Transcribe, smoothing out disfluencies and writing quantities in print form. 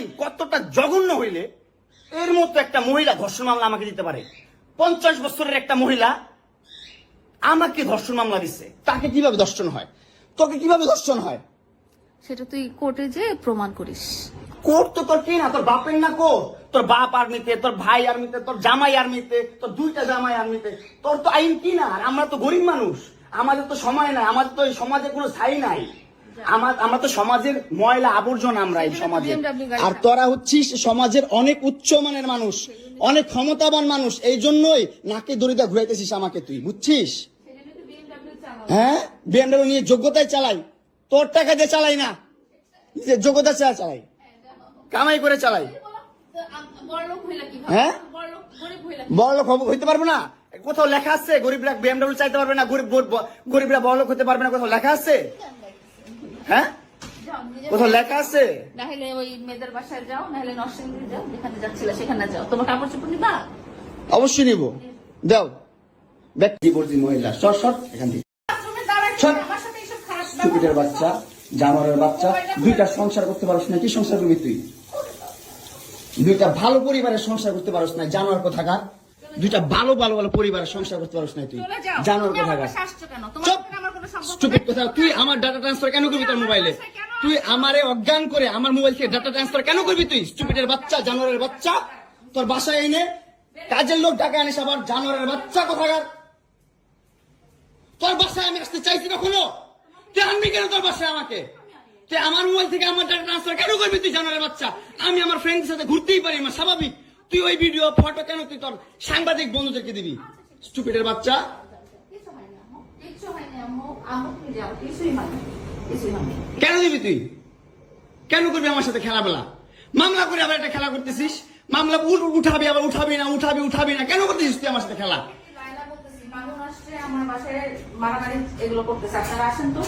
আইন কতটা জঘন্য হইলে এর মতো একটা মহিলা ধর্ষণ মামলা আমাকে দিতে পারে? 50 বছরের একটা মহিলা আমাকে ধর্ষণ মামলা দিচ্ছে, তাকে কিভাবে ধর্ষণ হয়? তোকে কিভাবে ধর্ষণ হয়? সেটা তুই কোর্টে যে প্রমাণ করিস। কোর্ট তো তোর কি না, তোর বাপের না কোর্ট? তোর বাপ আর্মিতে, তোর ভাই আর্মিতে, তোর জামাই আর্মিতে, তোর 2টা জামাই আর্মিতে। তোর তো আইন কি না? আর আমরা তো গরিব মানুষ, আমাদের তো সময় নাই, আমাদের তো এই সমাজে কোনো ছাই নাই। আমরা তো সমাজের ময়লা আবর্জনা, আমরা এই সমাজে। আর তোরা হচ্ছিস সমাজের অনেক উচ্চমানের মানুষ, অনেক ক্ষমতাবান মানুষ, এই জন্যই নাকে দড়িটা ঘুরাইতেছিস আমাকে, তুই বুঝছিস? হ্যাঁ, বিএমডব্লিউ নিয়ে যোগ্যতায় চালাই, তোর টাকা দিয়ে চালাই না, নিজের যোগ্যতা চালাই, কামাই করে চালাই। হ্যাঁ, বড়লোক হইতে পারবো না? কোথাও লেখা আছে গরিবরা বিএমডব্লিউ চাইতে পারবে না, গরিবরা বড়লোক হতে পারবে না? কোথাও লেখা আছে? হ্যাঁ, কোথাও লেখা আছে? নাহলে ওই মেয়েদের বাসায় যাও, নাহলে নরসিংদী যাও, যেখানে যাচ্ছিলে সেখানে যাও। তোমার কাপড় চোপড় নিবা? অবশ্যই নিব, দাও। ব্যক্তি বর্জি মহিলা, সর এখান থেকে, স্টুপিডের বাচ্চা, জানোয়ারের বাচ্চা। 2টা সংসার করতে পারছ না, কি সংসার করবি তুই? 2টা ভালো পরিবারের সংসার করতে পারছ না, জানোয়ার কোথাকার। 2টা ভালো পরিবারের সংসার করতে পারছ না তুই, জানোয়ার কোথাকার। স্টুপিড কোথা? তুই আমার ডাটা ট্রান্সফার কেন করবি তোর মোবাইলে? তুই আমারে অজ্ঞান করে আমার মোবাইল থেকে ডাটা ট্রান্সফার কেন করবি তুই? স্টুপিডের বাচ্চা, জানোয়ারের বাচ্চা। তোর বাসায় এনে কাজের লোক ডাকা আনিস, আবার জানোয়ারের বাচ্চা কোথাকার। তোর বাসায় আমি আসতে চাইছি কখনো? তুই আনবি কেন তোর বাসায় আমাকে? তুই আমার মোবাইল থেকে আমার ডাটা ট্রান্সফার কেন করবি তুই, জানোয়ারের বাচ্চা? আমি আমার ফ্রেন্ডের সাথে ঘুরতেই পারি, আমার স্বাভাবিক। তুই ওই ভিডিও ফটো কেন তুই তোর সাংবাদিক বন্ধুদেরকে দিবি? স্টুপিডের বাচ্চা। কেন দিবি তুই? কেন করবি আমার সাথে খেলাবেলা? মামলা করে আবার একটা খেলা করতেছিস, মামলা উঠাবি, আবার উঠাবি না, কেন করতেছিস তুই আমার সাথে খেলা? আমার বাসায় মারামারি এগুলো করতেছে, আপনারা আসেন তো।